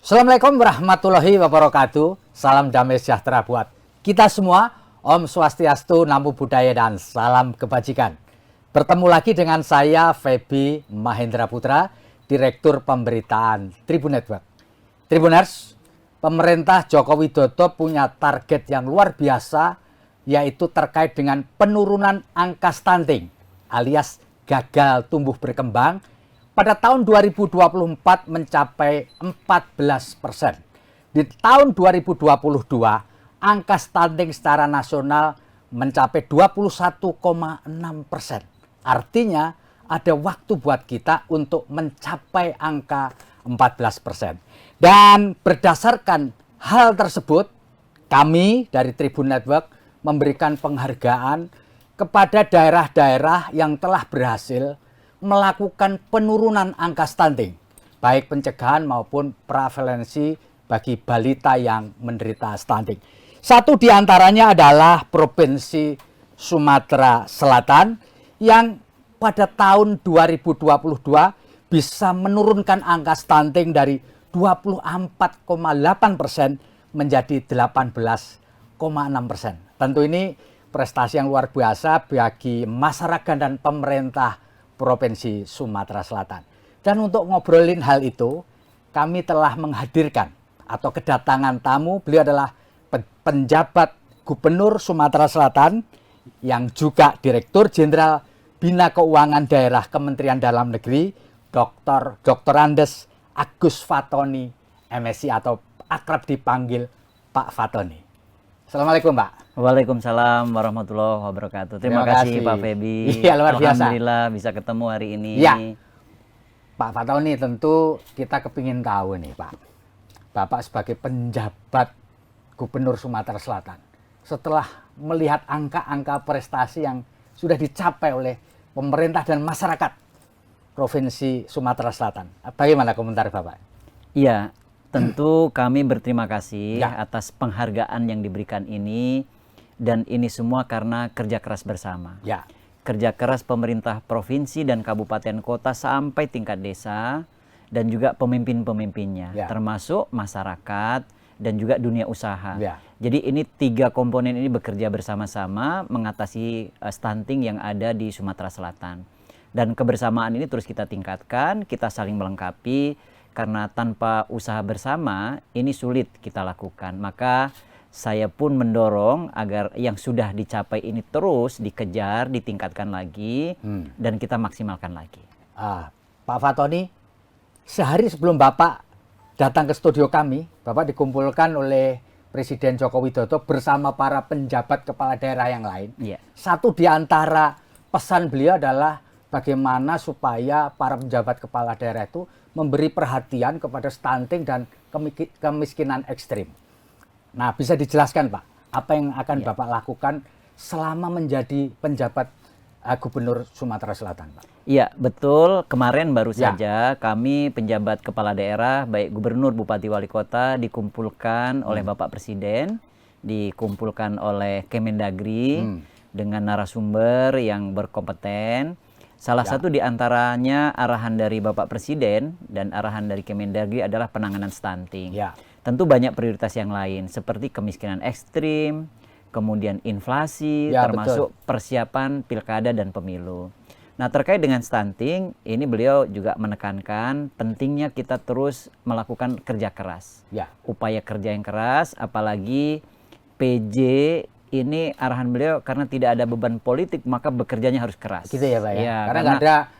Assalamualaikum warahmatullahi wabarakatuh. Salam damai sejahtera buat kita semua. Om Swastiastu, Namo Buddhaya, dan salam kebajikan. Bertemu lagi dengan saya, Feby Mahendra Putra, Direktur Pemberitaan Tribun Network. Tribuners, pemerintah Joko Widodo punya target yang luar biasa, yaitu terkait dengan penurunan angka stunting alias gagal tumbuh berkembang pada tahun 2024 mencapai 14%. Di tahun 2022, angka stunting secara nasional mencapai 21,6%. Artinya ada waktu buat kita untuk mencapai angka 14%. Dan berdasarkan hal tersebut, kami dari Tribun Network memberikan penghargaan kepada daerah-daerah yang telah berhasil melakukan penurunan angka stunting, baik pencegahan maupun prevalensi bagi balita yang menderita stunting. Satu di antaranya adalah Provinsi Sumatera Selatan yang pada tahun 2022 bisa menurunkan angka stunting dari 24,8% menjadi 18,6%. Tentu ini prestasi yang luar biasa bagi masyarakat dan pemerintah Provinsi Sumatera Selatan. Dan untuk ngobrolin hal itu, kami telah menghadirkan atau kedatangan tamu. Beliau adalah penjabat Gubernur Sumatera Selatan yang juga Direktur Jenderal Bina Keuangan Daerah Kementerian Dalam Negeri, Dr. Andes Agus Fatoni, MSI atau akrab dipanggil Pak Fatoni. Assalamualaikum, Pak. Waalaikumsalam warahmatullahi wabarakatuh. Terima kasih Pak Feby. Iya, luar biasa. Alhamdulillah bisa ketemu hari ini. Ya, Pak Fatoni, tentu kita kepingin tahu nih, Pak. Bapak sebagai penjabat Gubernur Sumatera Selatan, setelah melihat angka-angka prestasi yang sudah dicapai oleh pemerintah dan masyarakat Provinsi Sumatera Selatan, bagaimana komentar Bapak? Iya, tentu kami berterima kasih atas penghargaan yang diberikan ini. Dan ini semua karena kerja keras bersama. Ya. Kerja keras pemerintah provinsi dan kabupaten kota sampai tingkat desa dan juga pemimpin-pemimpinnya, termasuk masyarakat dan juga dunia usaha. Ya. Jadi ini tiga komponen ini bekerja bersama-sama mengatasi stunting yang ada di Sumatera Selatan. Dan kebersamaan ini terus kita tingkatkan, kita saling melengkapi karena tanpa usaha bersama ini sulit kita lakukan. Maka saya pun mendorong agar yang sudah dicapai ini terus dikejar, ditingkatkan lagi, dan kita maksimalkan lagi. Pak Fatoni, sehari sebelum Bapak datang ke studio kami, Bapak dikumpulkan oleh Presiden Joko Widodo bersama para penjabat kepala daerah yang lain. Satu di antara pesan beliau adalah bagaimana supaya para penjabat kepala daerah itu memberi perhatian kepada stunting dan kemiskinan ekstrim. Nah, bisa dijelaskan Pak, apa yang akan Bapak lakukan selama menjadi penjabat Gubernur Sumatera Selatan, Pak? Iya, betul. Kemarin baru saja kami penjabat kepala daerah, baik gubernur, bupati, wali kota, dikumpulkan oleh Bapak Presiden, dikumpulkan oleh Kemendagri dengan narasumber yang berkompeten. Salah satu di antaranya arahan dari Bapak Presiden dan arahan dari Kemendagri adalah penanganan stunting. Tentu banyak prioritas yang lain seperti kemiskinan ekstrim, kemudian inflasi, termasuk persiapan pilkada dan pemilu. Nah, terkait dengan stunting, ini beliau juga menekankan pentingnya kita terus melakukan kerja keras. Upaya kerja yang keras, apalagi PJ ini arahan beliau karena tidak ada beban politik maka bekerjanya harus keras. Gitu ya Pak ya? Ya, karena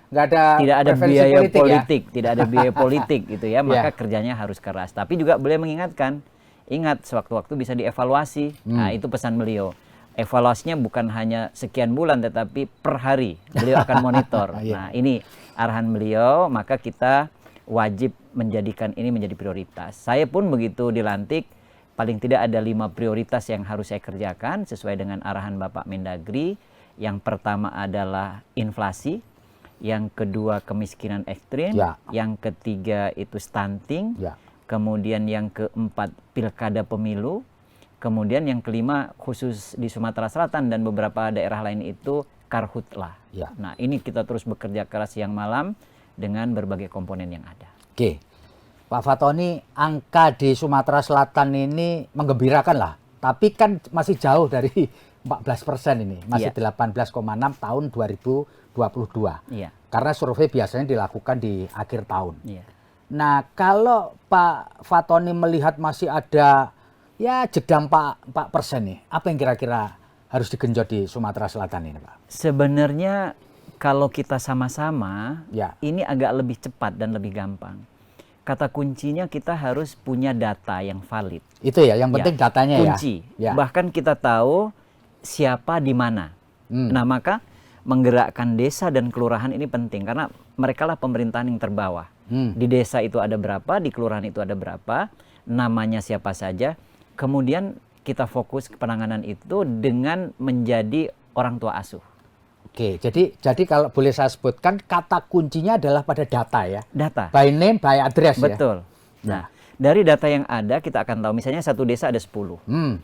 nggak ada tidak ada biaya politik, ya? tidak ada biaya politik gitu ya, maka kerjanya harus keras. Tapi juga beliau mengingatkan, ingat sewaktu-waktu bisa dievaluasi. Nah, itu pesan beliau. Evaluasinya bukan hanya sekian bulan tetapi per hari beliau akan monitor. Nah, ini arahan beliau, maka kita wajib menjadikan ini menjadi prioritas. Saya pun begitu dilantik, paling tidak ada 5 prioritas yang harus saya kerjakan sesuai dengan arahan Bapak Mendagri. Yang pertama adalah inflasi, yang kedua kemiskinan ekstrim, yang ketiga itu stunting, kemudian yang keempat pilkada pemilu, kemudian yang kelima khusus di Sumatera Selatan dan beberapa daerah lain itu karhutlah. Nah, ini kita terus bekerja keras siang malam dengan berbagai komponen yang ada. Oke. Pak Fatoni, angka di Sumatera Selatan ini menggembirakan lah. Tapi kan masih jauh dari 14% ini. Masih 18,6 tahun 2022. Iya. Karena survei biasanya dilakukan di akhir tahun. Iya. Nah, kalau Pak Fatoni melihat masih ada ya jeda 4% nih, apa yang kira-kira harus digenjot di Sumatera Selatan ini, Pak? Sebenarnya kalau kita sama-sama, Ya. ini agak lebih cepat dan lebih gampang. Kata kuncinya kita harus punya data yang valid. Itu ya, yang penting datanya kunci. ya. Bahkan kita tahu siapa di mana. Nah, maka menggerakkan desa dan kelurahan ini penting karena mereka lah pemerintahan yang terbawah. Di desa itu ada berapa, di kelurahan itu ada berapa, namanya siapa saja. Kemudian kita fokus ke penanganan itu dengan menjadi orang tua asuh. Oke, jadi kalau boleh saya sebutkan, kata kuncinya adalah pada data ya. Data. By name, by address ya. Betul. Nah, dari data yang ada kita akan tahu misalnya satu desa ada 10. 10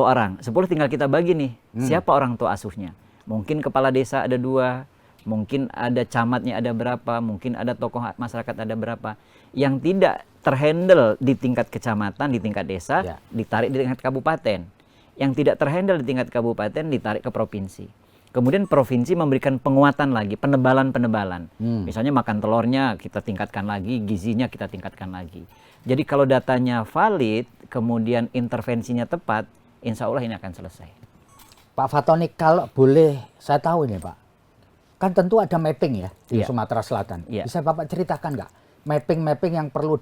orang. 10 tinggal kita bagi nih. Siapa orang tua asuhnya? Mungkin kepala desa ada 2, mungkin ada camatnya ada berapa, mungkin ada tokoh masyarakat ada berapa. Yang tidak terhandle di tingkat kecamatan, di tingkat desa, ditarik di tingkat kabupaten. Yang tidak terhandle di tingkat kabupaten ditarik ke provinsi. Kemudian provinsi memberikan penguatan lagi, penebalan-penebalan. Misalnya makan telurnya kita tingkatkan lagi, gizinya kita tingkatkan lagi. Jadi kalau datanya valid, kemudian intervensinya tepat, insya Allah ini akan selesai. Pak Fatoni, kalau boleh saya tahu ini Pak, kan tentu ada mapping ya di Sumatera Selatan. Bisa Bapak ceritakan nggak mapping-mapping yang perlu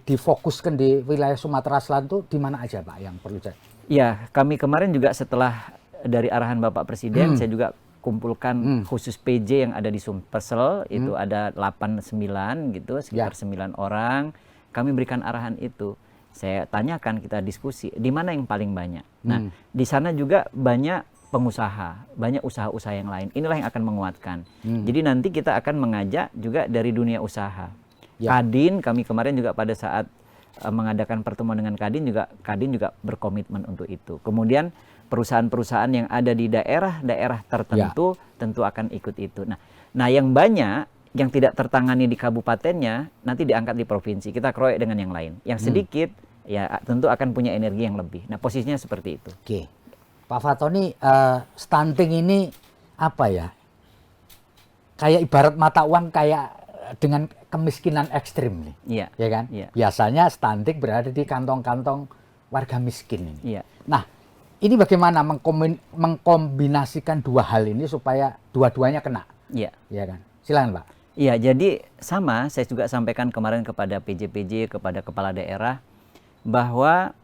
difokuskan di wilayah Sumatera Selatan itu di mana aja Pak yang perlu? Ya, kami kemarin juga setelah dari arahan Bapak Presiden, saya juga kumpulkan khusus PJ yang ada di Sumsel, itu ada 8-9 gitu, sekitar 9 orang. Kami berikan arahan itu. Saya tanyakan, kita diskusi, di mana yang paling banyak. Nah, di sana juga banyak pengusaha, banyak usaha-usaha yang lain. Inilah yang akan menguatkan. Jadi nanti kita akan mengajak juga dari dunia usaha. Kadin, kami kemarin juga pada saat mengadakan pertemuan dengan Kadin juga berkomitmen untuk itu. Kemudian perusahaan-perusahaan yang ada di daerah-daerah tertentu tentu akan ikut itu. Nah, yang banyak yang tidak tertangani di kabupatennya nanti diangkat di provinsi. Kita kroyek dengan yang lain. Yang sedikit ya tentu akan punya energi yang lebih. Nah, posisinya seperti itu. Oke. Pak Fatoni, stunting ini apa ya? Kayak ibarat mata uang kayak dengan kemiskinan ekstrim nih. Iya. Ya kan? Iya. Biasanya stunting berada di kantong-kantong warga miskin ini. Iya. Nah, ini bagaimana mengkombinasikan dua hal ini supaya dua-duanya kena? Iya. Ya kan? Silakan Pak. Iya, jadi sama saya juga sampaikan kemarin kepada PJ-PJ, kepada kepala daerah bahwa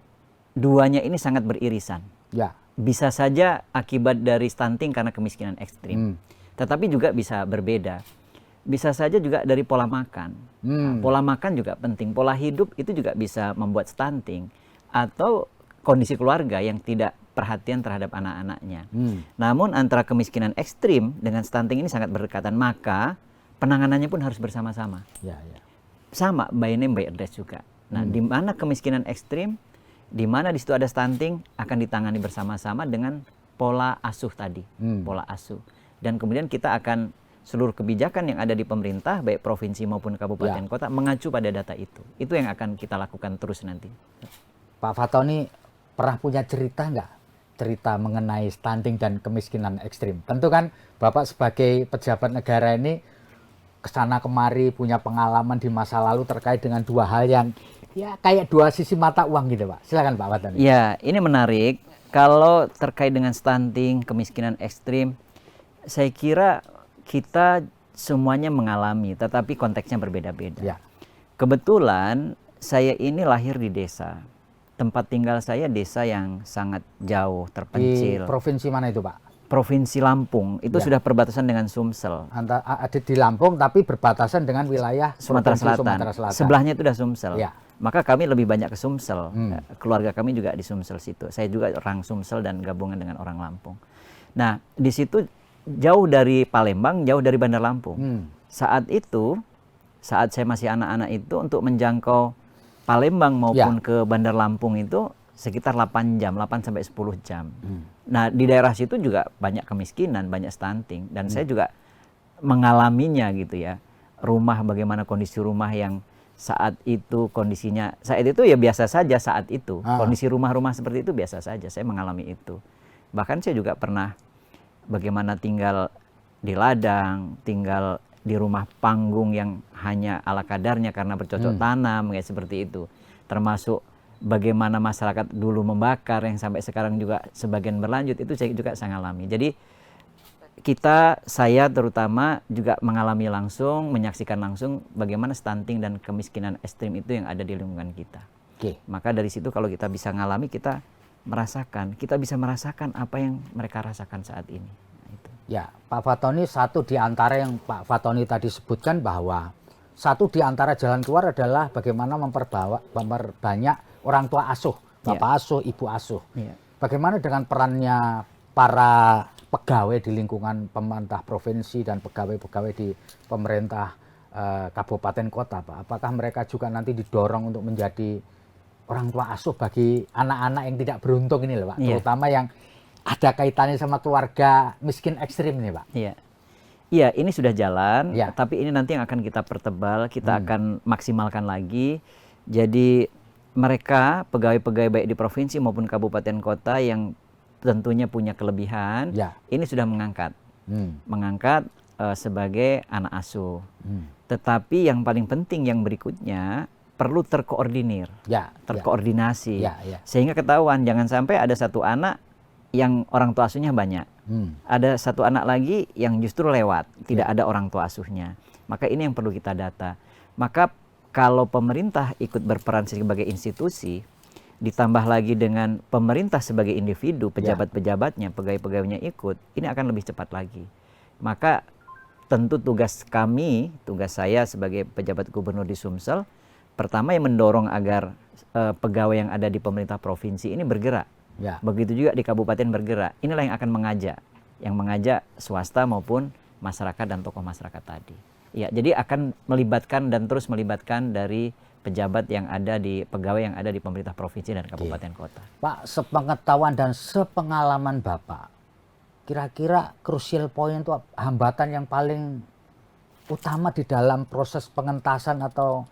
duanya ini sangat beririsan. Ya. Bisa saja akibat dari stunting karena kemiskinan ekstrim. Tetapi juga bisa berbeda. Bisa saja juga dari pola makan. Nah, pola makan juga penting. Pola hidup itu juga bisa membuat stunting. Atau kondisi keluarga yang tidak perhatian terhadap anak-anaknya. Namun antara kemiskinan ekstrim dengan stunting ini sangat berdekatan. Maka penanganannya pun harus bersama-sama. Sama, by name, by address juga. Nah, di mana kemiskinan ekstrim, di mana di situ ada stunting, akan ditangani bersama-sama dengan pola asuh tadi. Pola asuh. Dan kemudian kita akan seluruh kebijakan yang ada di pemerintah, baik provinsi maupun kabupaten kota, mengacu pada data itu. Itu yang akan kita lakukan terus nanti. Pak Fatoni pernah punya cerita nggak? Cerita mengenai stunting dan kemiskinan ekstrim. Tentu kan Bapak sebagai pejabat negara ini kesana kemari punya pengalaman di masa lalu terkait dengan dua hal yang ya kayak dua sisi mata uang gitu Pak. Silakan Pak Fatoni. Ya, ini menarik. Kalau terkait dengan stunting, kemiskinan ekstrim, saya kira kita semuanya mengalami, tetapi konteksnya berbeda-beda. Kebetulan saya ini lahir di desa. Tempat tinggal saya desa yang sangat jauh, terpencil. Di provinsi mana itu Pak? Provinsi Lampung, itu sudah perbatasan dengan Sumsel. Ada di Lampung tapi berbatasan dengan wilayah Sumatera Selatan. Sebelahnya itu udah Sumsel. Maka kami lebih banyak ke Sumsel. Keluarga kami juga di Sumsel situ. Saya juga orang Sumsel dan gabungan dengan orang Lampung. Nah, di situ jauh dari Palembang, jauh dari Bandar Lampung. Saat itu, saat saya masih anak-anak itu untuk menjangkau Palembang maupun ke Bandar Lampung itu sekitar 8 jam, 8 sampai 10 jam. Nah, di daerah situ juga banyak kemiskinan, banyak stunting dan saya juga mengalaminya gitu ya. Rumah, bagaimana kondisi rumah yang saat itu kondisinya, saat itu ya biasa saja saat itu. Ah. Kondisi rumah-rumah seperti itu biasa saja, saya mengalami itu. Bahkan saya juga pernah bagaimana tinggal di ladang, tinggal di rumah panggung yang hanya ala kadarnya karena bercocok tanam, kayak seperti itu. Termasuk bagaimana masyarakat dulu membakar yang sampai sekarang juga sebagian berlanjut, itu saya juga saya alami. Jadi saya terutama juga mengalami langsung, menyaksikan langsung bagaimana stunting dan kemiskinan ekstrim itu yang ada di lingkungan kita. Maka dari situ kalau kita bisa ngalami, kita bisa merasakan apa yang mereka rasakan saat ini. Nah, itu. Ya, Pak Fatoni, satu di antara yang Pak Fatoni tadi sebutkan bahwa satu di antara jalan keluar adalah bagaimana memperbanyak orang tua asuh, bapak asuh, ibu asuh. Bagaimana dengan perannya para pegawai di lingkungan pemerintah provinsi dan pegawai-pegawai di pemerintah kabupaten kota, Pak? Apakah mereka juga nanti didorong untuk menjadi orang tua asuh bagi anak-anak yang tidak beruntung ini loh, Pak? Terutama yang ada kaitannya sama keluarga miskin ekstrim ini, Pak. Iya, ini sudah jalan, tapi ini nanti yang akan kita pertebal, kita akan maksimalkan lagi. Jadi mereka, pegawai-pegawai baik di provinsi maupun kabupaten kota yang tentunya punya kelebihan, ini sudah mengangkat sebagai anak asuh. Tetapi yang paling penting yang berikutnya perlu terkoordinir, terkoordinasi, sehingga ketahuan jangan sampai ada satu anak yang orang tua asuhnya banyak, ada satu anak lagi yang justru lewat, tidak ada orang tua asuhnya. Maka ini yang perlu kita data. Maka kalau pemerintah ikut berperan sebagai institusi, ditambah lagi dengan pemerintah sebagai individu, pejabat-pejabatnya, pegawai-pegawainya ikut, ini akan lebih cepat lagi. Maka tentu tugas saya sebagai pejabat gubernur di Sumsel, pertama yang mendorong agar pegawai yang ada di pemerintah provinsi ini bergerak. Begitu juga di kabupaten bergerak. Inilah yang akan mengajak swasta maupun masyarakat dan tokoh masyarakat tadi. Ya, jadi akan melibatkan dan terus melibatkan dari pejabat yang ada di pegawai yang ada di pemerintah provinsi dan kabupaten kota. Pak, sepengetahuan dan sepengalaman Bapak, kira-kira crucial point itu hambatan yang paling utama di dalam proses pengentasan atau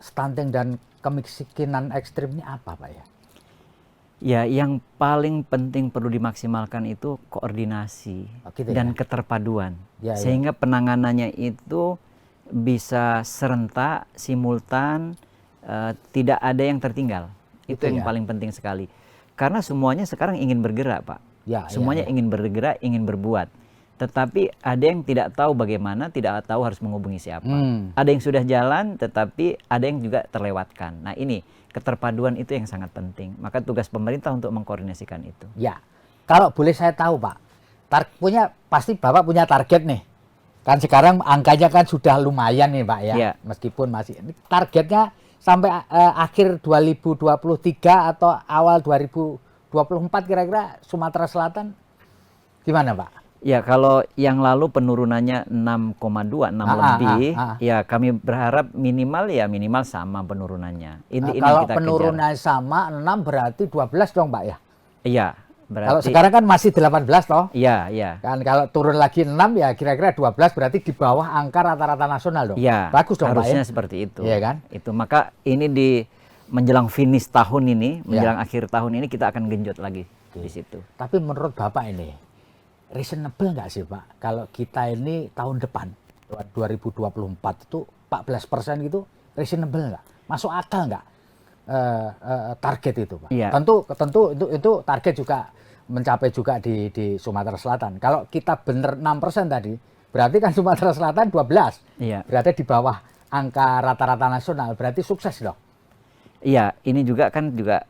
stunting dan kemiskinan ekstrim ini apa, Pak ya? Ya, yang paling penting perlu dimaksimalkan itu koordinasi dan keterpaduan, sehingga penanganannya itu bisa serentak, simultan, tidak ada yang tertinggal. Itu yang paling penting sekali. Karena semuanya sekarang ingin bergerak, Pak. Semuanya ingin bergerak, ingin berbuat. Tetapi ada yang tidak tahu bagaimana, tidak tahu harus menghubungi siapa. Ada yang sudah jalan, tetapi ada yang juga terlewatkan. Nah, ini keterpaduan itu yang sangat penting. Maka tugas pemerintah untuk mengkoordinasikan itu. Ya, kalau boleh saya tahu, Pak, pasti Bapak punya target nih. Kan sekarang angkanya kan sudah lumayan nih, Pak ya. Meskipun masih targetnya sampai akhir 2023 atau awal 2024 kira-kira Sumatera Selatan gimana, Pak? Ya, kalau yang lalu penurunannya 6,2, 6 lebih, ya kami berharap minimal sama penurunannya. Kalau penurunannya sama 6 berarti 12 dong, Pak ya? Iya. Berarti, kalau sekarang kan masih 18 toh? Iya. Kan kalau turun lagi 6 ya kira-kira 12 berarti di bawah angka rata-rata nasional dong? Iya. Bagus dong, harusnya Pak ya? Seperti itu. Iya kan? Itu maka ini menjelang finish tahun ini, menjelang akhir tahun ini kita akan genjot lagi di situ. Tapi menurut Bapak ini reasonable nggak sih, Pak, kalau kita ini tahun depan 2024 itu 14% gitu reasonable nggak? Masuk akal nggak target itu, Pak? Tentu itu target juga mencapai juga di Sumatera Selatan. Kalau kita bener 6% tadi, berarti kan Sumatera Selatan 12. Berarti di bawah angka rata-rata nasional, berarti sukses dong. Iya, ini juga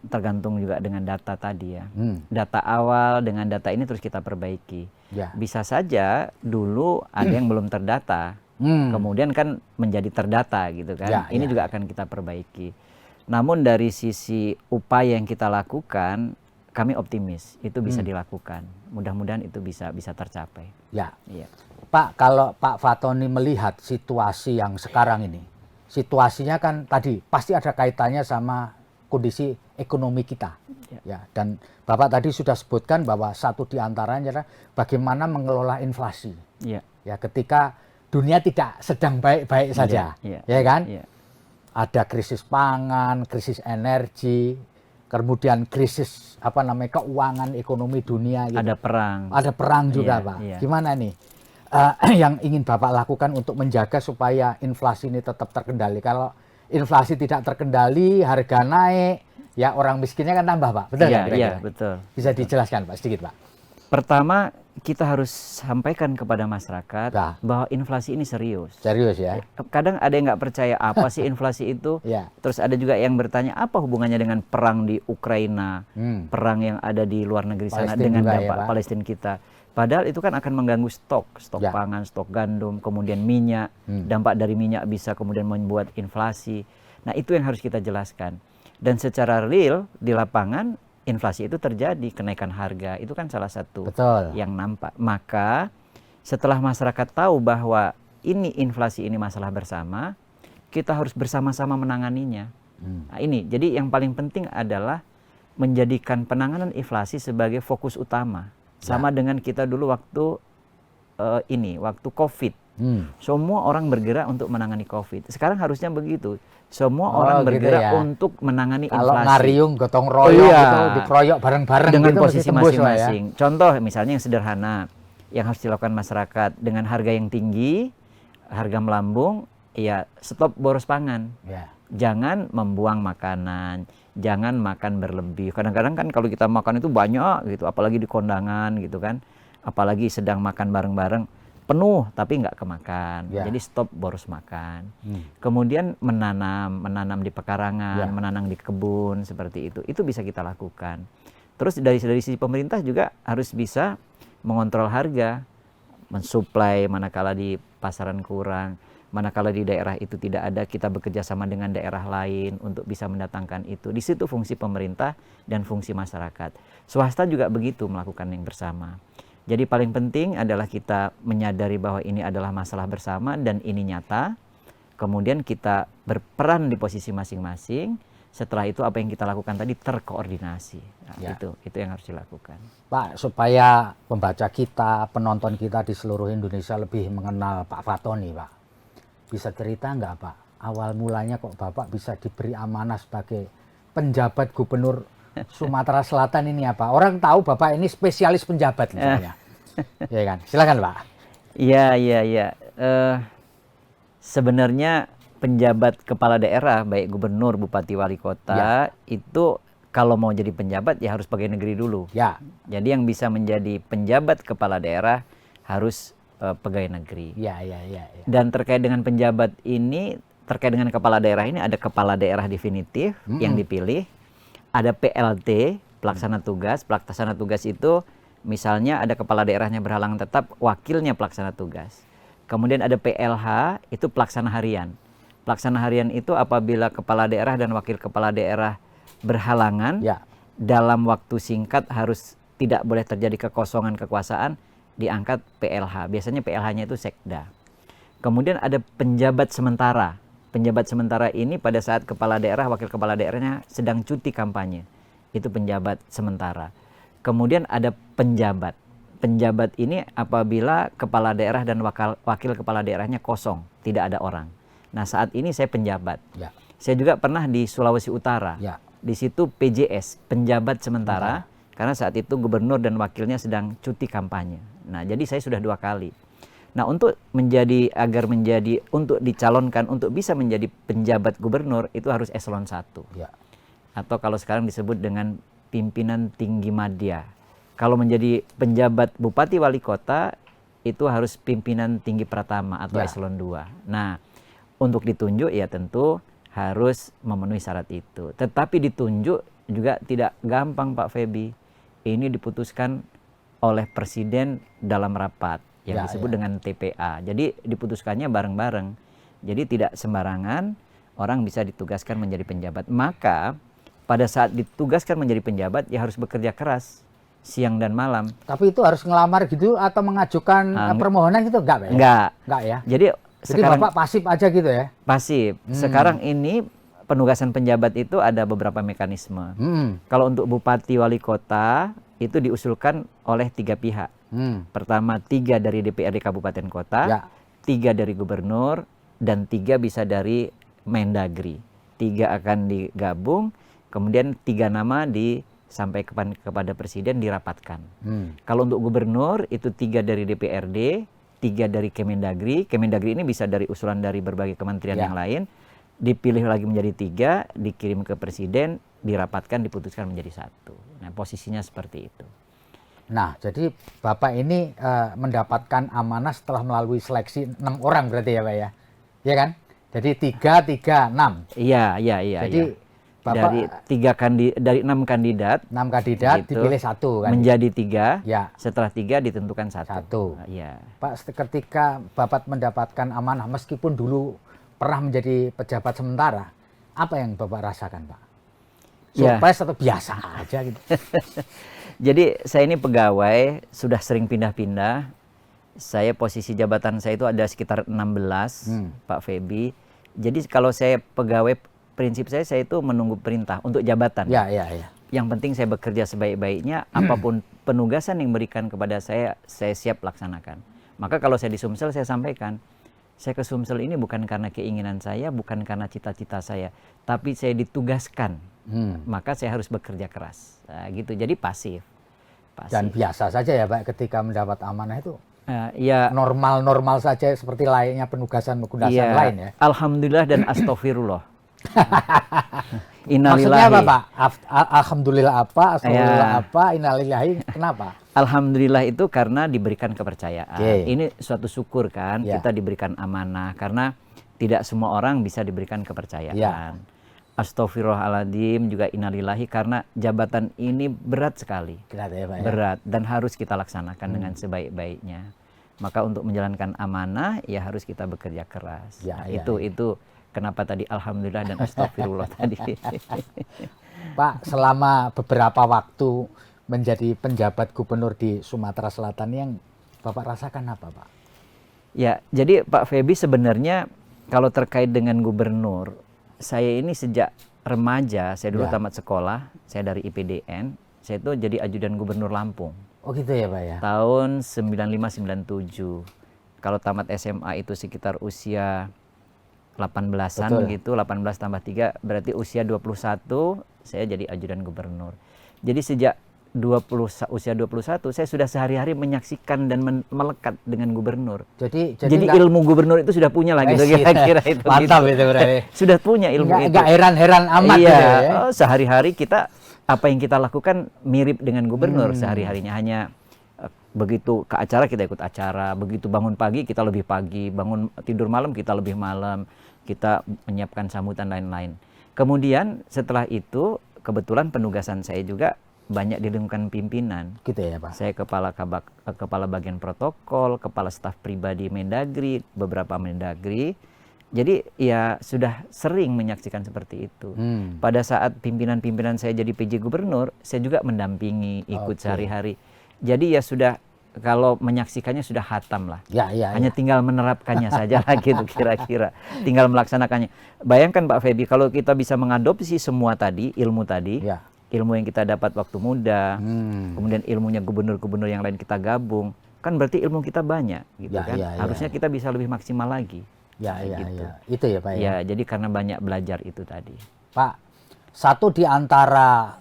tergantung juga dengan data tadi ya. Data awal dengan data ini terus kita perbaiki. Bisa saja dulu ada yang belum terdata, kemudian kan menjadi terdata gitu kan. Ini juga akan kita perbaiki. Namun dari sisi upaya yang kita lakukan, kami optimis itu bisa dilakukan. Mudah-mudahan itu bisa tercapai. Pak, kalau Pak Fatoni melihat situasi yang sekarang ini, situasinya kan tadi pasti ada kaitannya sama kondisi ekonomi kita. Dan Bapak tadi sudah sebutkan bahwa satu di antaranya adalah bagaimana mengelola inflasi. Ketika dunia tidak sedang baik-baik saja, ya kan? ada krisis pangan, krisis energi, kemudian krisis keuangan ekonomi dunia gitu. Ada perang juga, Iya, Pak. iya. Gimana nih yang ingin Bapak lakukan untuk menjaga supaya inflasi ini tetap terkendali? Kalau inflasi tidak terkendali, harga naik, ya orang miskinnya kan tambah, Pak. Betul Iya, nggak kira-kira? iya, betul. Bisa dijelaskan, Pak, sedikit, Pak. Pertama, kita harus sampaikan kepada masyarakat Nah. bahwa inflasi ini serius. Serius ya? Kadang ada yang nggak percaya apa sih inflasi itu. Iya. Terus ada juga yang bertanya apa hubungannya dengan perang di Ukraina, perang yang ada di luar negeri sana Palestina dengan juga ya, dampak Pak. Palestina kita. Padahal itu kan akan mengganggu stok Ya. pangan, stok gandum, kemudian minyak. Dampak dari minyak bisa kemudian membuat inflasi. Nah, itu yang harus kita jelaskan. Dan secara real di lapangan inflasi itu terjadi, kenaikan harga itu kan salah satu Betul. yang nampak. Maka setelah masyarakat tahu bahwa ini inflasi ini masalah bersama, kita harus bersama-sama menanganinya. Nah, ini jadi yang paling penting adalah menjadikan penanganan inflasi sebagai fokus utama. Sama dengan kita dulu waktu waktu COVID. Semua orang bergerak untuk menangani COVID. Sekarang harusnya begitu. Semua orang gitu bergerak ya. untuk menangani Kalau inflasi. ngariung, gotong royong Iya. gitu, dikeroyok bareng-bareng Dengan gitu, posisi mesti tembus lah ya. masing-masing. Contoh misalnya yang sederhana, yang harus dilakukan masyarakat dengan harga yang tinggi, harga melambung, ya stop boros pangan. Ya. Jangan membuang makanan, jangan makan berlebih. Kadang-kadang kan kalau kita makan itu banyak gitu, apalagi di kondangan gitu kan, apalagi sedang makan bareng-bareng, penuh tapi nggak kemakan. Ya. Jadi stop boros makan. Kemudian menanam di pekarangan, Ya. menanam di kebun seperti itu bisa kita lakukan. Terus dari sisi pemerintah juga harus bisa mengontrol harga, mensuplai manakala di pasaran kurang, manakala di daerah itu tidak ada, kita bekerja sama dengan daerah lain untuk bisa mendatangkan itu. Di situ fungsi pemerintah dan fungsi masyarakat. Swasta juga begitu melakukan yang bersama. Jadi paling penting adalah kita menyadari bahwa ini adalah masalah bersama dan ini nyata. Kemudian kita berperan di posisi masing-masing. Setelah itu apa yang kita lakukan tadi terkoordinasi. Nah, Ya. itu yang harus dilakukan. Pak, supaya pembaca kita, penonton kita di seluruh Indonesia lebih mengenal Pak Fatoni, Pak. Bisa cerita nggak, Pak? Awal mulanya kok Bapak bisa diberi amanah sebagai penjabat gubernur Sumatera Selatan ini apa? Orang tahu Bapak ini spesialis penjabat misalnya. Ya kan? Silakan, Pak. Iya. Sebenarnya penjabat kepala daerah, baik gubernur, bupati, wali kota, itu kalau mau jadi penjabat ya harus pegawai negeri dulu. Ya. Jadi yang bisa menjadi penjabat kepala daerah harus pegawai negeri. Ya. Dan terkait dengan penjabat ini, terkait dengan kepala daerah ini ada kepala daerah definitif yang dipilih, ada PLT, pelaksana tugas. Pelaksana tugas itu misalnya ada kepala daerahnya berhalangan tetap, wakilnya pelaksana tugas. Kemudian ada PLH, itu pelaksana harian. Pelaksana harian itu apabila kepala daerah dan wakil kepala daerah berhalangan, dalam waktu singkat harus tidak boleh terjadi kekosongan kekuasaan, diangkat PLH. Biasanya PLH-nya itu sekda. Kemudian ada penjabat sementara. Penjabat sementara ini pada saat kepala daerah, wakil kepala daerahnya sedang cuti kampanye. Itu penjabat sementara. Kemudian ada penjabat. Penjabat ini apabila kepala daerah dan wakil kepala daerahnya kosong, tidak ada orang. Nah, saat ini saya penjabat. Ya. Saya juga pernah di Sulawesi Utara. Ya. Di situ PJS, penjabat sementara, karena saat itu gubernur dan wakilnya sedang cuti kampanye. Nah, jadi saya sudah 2 kali. Nah, untuk dicalonkan untuk bisa menjadi penjabat gubernur itu harus eselon 1. Ya. Atau kalau sekarang disebut dengan pimpinan tinggi madya. Kalau menjadi penjabat bupati wali kota itu harus pimpinan tinggi pratama atau eselon 2. Nah, untuk ditunjuk ya tentu harus memenuhi syarat itu. Tetapi ditunjuk juga tidak gampang, Pak Feby. Ini diputuskan oleh presiden dalam rapat yang disebut dengan TPA. Jadi diputuskannya bareng-bareng. Jadi tidak sembarangan orang bisa ditugaskan menjadi penjabat. Maka pada saat ditugaskan menjadi penjabat ya harus bekerja keras siang dan malam. Tapi itu harus ngelamar gitu atau mengajukan permohonan gitu enggak, Pak? Enggak ya. Jadi sekarang Bapak pasif aja gitu ya? Pasif. Sekarang ini penugasan penjabat itu ada beberapa mekanisme. Kalau untuk bupati wali kota itu diusulkan oleh 3 pihak. Pertama 3 dari DPRD kabupaten kota, 3 dari gubernur, dan 3 bisa dari Mendagri. 3 akan digabung, kemudian 3 nama disampaikan kepada presiden dirapatkan. Kalau untuk gubernur itu 3 dari DPRD, 3 dari Kemendagri. Kemendagri ini bisa dari usulan dari berbagai kementerian yang lain, dipilih lagi menjadi 3, dikirim ke presiden, dirapatkan, diputuskan menjadi 1. Nah, posisinya seperti itu. Nah, jadi Bapak ini mendapatkan amanah setelah melalui seleksi 6 orang berarti ya Pak ya? Iya kan? Jadi 3, 3, 6. Iya. Jadi Bapak dari 6 kandidat, 6 kandidat gitu, dipilih 1 kan? menjadi 3, Ya. setelah 3 ditentukan 1. 1. Iya. Pak, ketika Bapak mendapatkan amanah meskipun dulu pernah menjadi pejabat sementara, apa yang Bapak rasakan Pak? Surprise atau biasa aja gitu? Jadi saya ini pegawai, sudah sering pindah-pindah. Saya posisi jabatan saya itu ada sekitar 16, Pak Feby. Jadi kalau saya pegawai, prinsip saya itu menunggu perintah untuk jabatan. Ya. Yang penting saya bekerja sebaik-baiknya, apapun penugasan yang diberikan kepada saya siap laksanakan. Maka kalau saya di Sumsel, saya sampaikan, saya ke Sumsel ini bukan karena keinginan saya, bukan karena cita-cita saya, tapi saya ditugaskan. Maka saya harus bekerja keras. Nah, gitu. Jadi pasif. Dan biasa saja ya Pak ketika mendapat amanah itu? Ya, normal saja seperti layaknya penugasan lain ya? Alhamdulillah dan astagfirullah. Maksudnya apa Pak? Alhamdulillah apa? Astagfirullah apa? Innalillahi kenapa? Alhamdulillah itu karena diberikan kepercayaan. Ini suatu syukur kan, kita diberikan amanah. Karena tidak semua orang bisa diberikan kepercayaan. Astaghfirullahaladzim, juga innalillahi, karena jabatan ini berat sekali. Berat ya Pak ya? Berat, dan harus kita laksanakan dengan sebaik-baiknya. Maka untuk menjalankan amanah, ya harus kita bekerja keras. Itu kenapa tadi alhamdulillah dan astagfirullah tadi. Pak, selama beberapa waktu menjadi penjabat gubernur di Sumatera Selatan, yang Bapak rasakan apa Pak? Ya, jadi Pak Feby sebenarnya kalau terkait dengan gubernur, saya ini sejak remaja, saya dulu tamat sekolah, saya dari IPDN, saya itu jadi ajudan gubernur Lampung. Oh gitu ya Pak ya? Tahun 95-97. Kalau tamat SMA itu sekitar usia 18-an gitu, 18 tambah 3, berarti usia 21, saya jadi ajudan gubernur. Jadi sejak usia 21, saya sudah sehari-hari menyaksikan dan melekat dengan gubernur. Jadi ilmu gubernur itu sudah punya lah gitu, kira-kira itu. Mantap gitu. Itu berarti. Sudah punya ilmu itu. Nggak heran-heran amat iya, gitu ya. Sehari-hari kita, apa yang kita lakukan mirip dengan gubernur sehari-harinya. Hanya begitu ke acara kita ikut acara, begitu bangun pagi kita lebih pagi, bangun tidur malam kita lebih malam, kita menyiapkan sambutan lain-lain. Kemudian setelah itu kebetulan penugasan saya juga banyak di lingkungan pimpinan. Gitu ya Pak. Saya kepala bagian protokol, kepala staf pribadi Mendagri, beberapa Mendagri. Jadi ya sudah sering menyaksikan seperti itu. Pada saat pimpinan-pimpinan saya jadi PJ gubernur, saya juga mendampingi, ikut sehari-hari. Jadi ya sudah, kalau menyaksikannya sudah hatam lah. Hanya tinggal menerapkannya saja lah gitu kira-kira. Tinggal melaksanakannya. Bayangkan Pak Feby, kalau kita bisa mengadopsi semua tadi, ilmu tadi, ilmu yang kita dapat waktu muda, kemudian ilmunya gubernur-gubernur yang lain kita gabung, kan berarti ilmu kita banyak gitu kan. Harusnya kita bisa lebih maksimal lagi. Gitu. Itu ya Pak ya. Ya, jadi karena banyak belajar itu tadi. Pak, satu di antara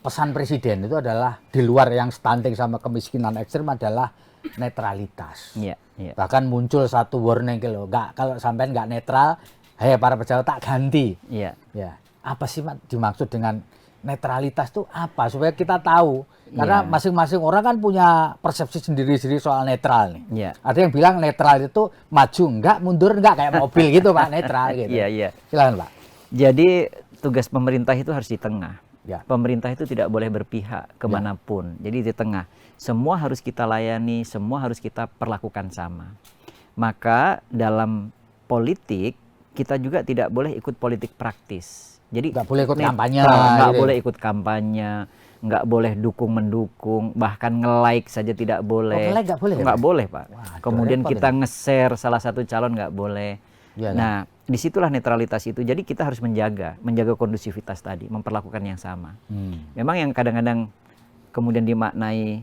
pesan presiden itu adalah di luar yang stunting sama kemiskinan ekstrem adalah netralitas. Bahkan muncul satu warning gitu, kalau sampai nggak netral, hei para pejabat tak ganti. Apa sih Pak dimaksud dengan netralitas itu apa, supaya kita tahu, karena masing-masing orang kan punya persepsi sendiri-sendiri soal netral nih. Ada yang bilang netral itu maju enggak, mundur enggak, kayak mobil gitu Pak, netral gitu. Silakan Pak. Jadi tugas pemerintah itu harus di tengah. Pemerintah itu tidak boleh berpihak kemanapun. Jadi di tengah. Semua harus kita layani, semua harus kita perlakukan sama. Maka dalam politik kita juga tidak boleh ikut politik praktis. Jadi nggak boleh ikut kampanye, nggak boleh ikut kampanye, nggak boleh dukung-mendukung, bahkan nge-like saja tidak boleh. Nge-like nggak boleh? Nggak boleh Pak. Wah, kemudian kita nge-share salah satu calon nggak boleh. Nah, disitulah netralitas itu. Jadi kita harus menjaga kondusivitas tadi, memperlakukan yang sama. Memang yang kadang-kadang kemudian dimaknai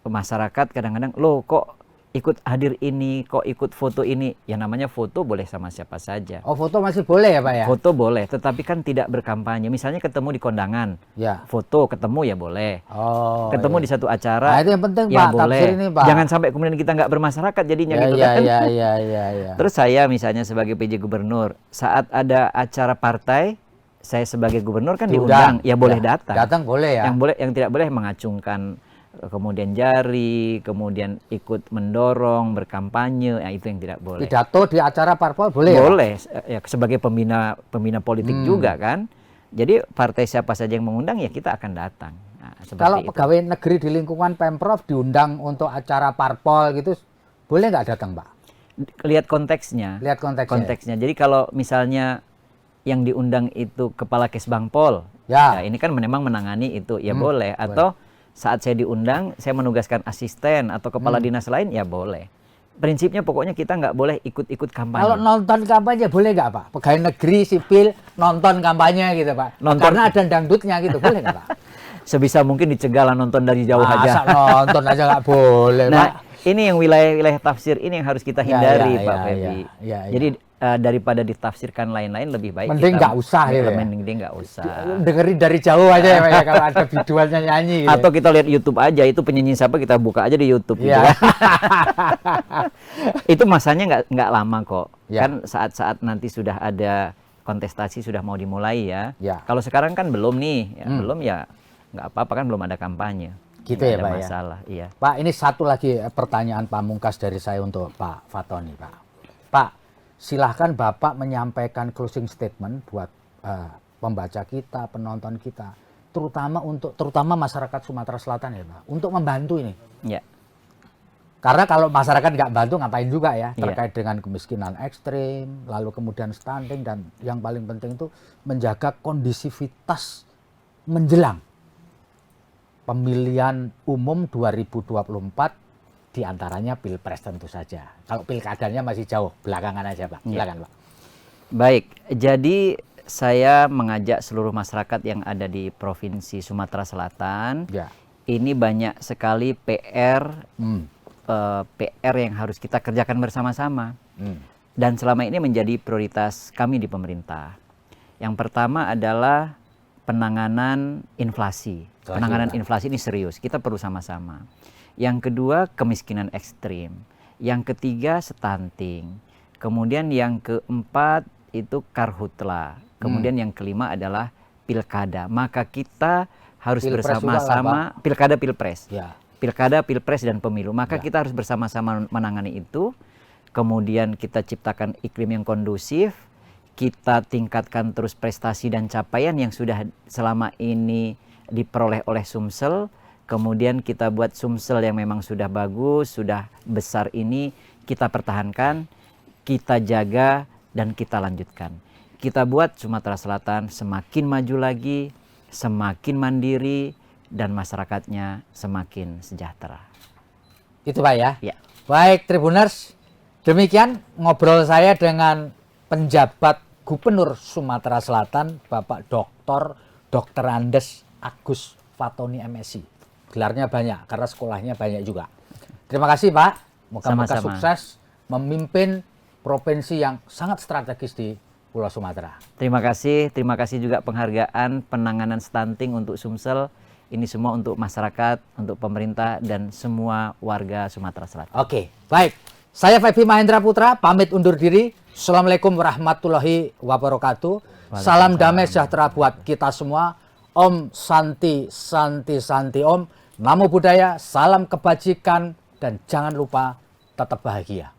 masyarakat kadang-kadang, loh kok ikut hadir ini, kok ikut foto ini. Ya namanya foto boleh sama siapa saja. Oh, foto masih boleh ya Pak ya? Foto boleh, tetapi kan tidak berkampanye. Misalnya ketemu di kondangan, Ya. foto ketemu ya boleh. Oh. Ketemu iya. di satu acara, Nah, itu yang penting ya Pak, boleh. tafsir ini Pak. Jangan sampai kemudian kita nggak bermasyarakat jadinya Ya, gitu ya, kan. ya. Terus saya misalnya sebagai PJ Gubernur, saat ada acara partai, saya sebagai gubernur kan diundang, ya boleh datang. Datang boleh ya. Yang tidak boleh mengacungkan kemudian jari, kemudian ikut mendorong, berkampanye, ya itu yang tidak boleh. Pidato di acara parpol boleh ya? Boleh, ya sebagai pembina politik juga kan. Jadi partai siapa saja yang mengundang ya kita akan datang. Nah, Kalau itu. pegawai negeri di lingkungan Pemprov diundang untuk acara parpol gitu, boleh nggak datang Pak? Lihat konteksnya. Lihat konteksnya. Jadi kalau misalnya yang diundang itu kepala Kesbangpol, Ya. ini kan memang menangani itu, ya boleh. Atau saat saya diundang, saya menugaskan asisten atau kepala dinas lain, ya boleh. Prinsipnya pokoknya kita nggak boleh ikut-ikut kampanye. Kalau nonton kampanye boleh nggak Pak? Pegawai negeri sipil nonton kampanye gitu Pak? Karena ada dangdutnya gitu, boleh nggak Pak? Sebisa mungkin dicegah lah nonton dari jauh aja. Masa nonton aja nggak boleh Pak? Nah, ini yang wilayah tafsir ini yang harus kita hindari Pak Febi. Ya. Jadi daripada ditafsirkan lain-lain lebih baik mending nggak usah gitu ya? Mending nggak usah. Dengerin dari jauh aja ya Pak ya, kalau ada biduannya nyanyi gitu. Atau kita lihat YouTube aja, itu penyanyi siapa kita buka aja di YouTube gitu Ya. kan. Itu masanya nggak lama kok. Ya. Kan saat-saat nanti sudah ada kontestasi sudah mau dimulai ya. Ya. Kalau sekarang kan belum nih, belum ya nggak apa-apa kan belum ada kampanye. Gitu Nggak ya ada Pak masalah, iya. Pak, ini satu lagi pertanyaan pamungkas dari saya untuk Pak Fatoni Pak. Pak, silahkan Bapak menyampaikan closing statement buat pembaca kita, penonton kita, terutama masyarakat Sumatera Selatan ya Pak, untuk membantu ini. Ya. Karena kalau masyarakat nggak bantu ngapain juga ya, Iya. terkait dengan kemiskinan ekstrim, lalu kemudian stunting, dan yang paling penting itu menjaga kondisivitas menjelang pemilihan umum 2024, diantaranya Pilpres tentu saja. Kalau pilkadanya masih jauh, belakangan aja Pak. Silakan Pak. Baik, jadi saya mengajak seluruh masyarakat yang ada di Provinsi Sumatera Selatan. Ya. Ini banyak sekali PR yang harus kita kerjakan bersama-sama. Dan selama ini menjadi prioritas kami di pemerintah. Yang pertama adalah penanganan inflasi. Penanganan inflasi ini serius, kita perlu sama-sama. Yang kedua, kemiskinan ekstrim. Yang ketiga, stunting. Kemudian yang keempat itu karhutla. Kemudian yang kelima adalah pilkada. Maka kita harus bersama-sama, pilkada pilpres. Ya. Pilkada, pilpres, dan pemilu. Maka kita harus bersama-sama menangani itu. Kemudian kita ciptakan iklim yang kondusif. Kita tingkatkan terus prestasi dan capaian yang sudah selama ini diperoleh oleh Sumsel. Kemudian kita buat Sumsel yang memang sudah bagus, sudah besar ini, kita pertahankan, kita jaga, dan kita lanjutkan. Kita buat Sumatera Selatan semakin maju lagi, semakin mandiri, dan masyarakatnya semakin sejahtera. Itu Pak ya? Ya. Baik Tribuners, demikian ngobrol saya dengan penjabat Gubernur Sumatera Selatan, Bapak Dr. Andes Agus Fatoni MSI. Gelarnya banyak, karena sekolahnya banyak juga. Terima kasih Pak, moga-moga sukses memimpin provinsi yang sangat strategis di Pulau Sumatera. Terima kasih juga penghargaan penanganan stunting untuk Sumsel. Ini semua untuk masyarakat, untuk pemerintah, dan semua warga Sumatera Selatan. Oke, baik. Saya Febi Mahendra Putra, pamit undur diri. Assalamualaikum warahmatullahi wabarakatuh. Salam damai sejahtera buat kita semua. Om Santi, Santi, Santi Om. Namo Buddhaya, salam kebajikan, dan jangan lupa tetap bahagia.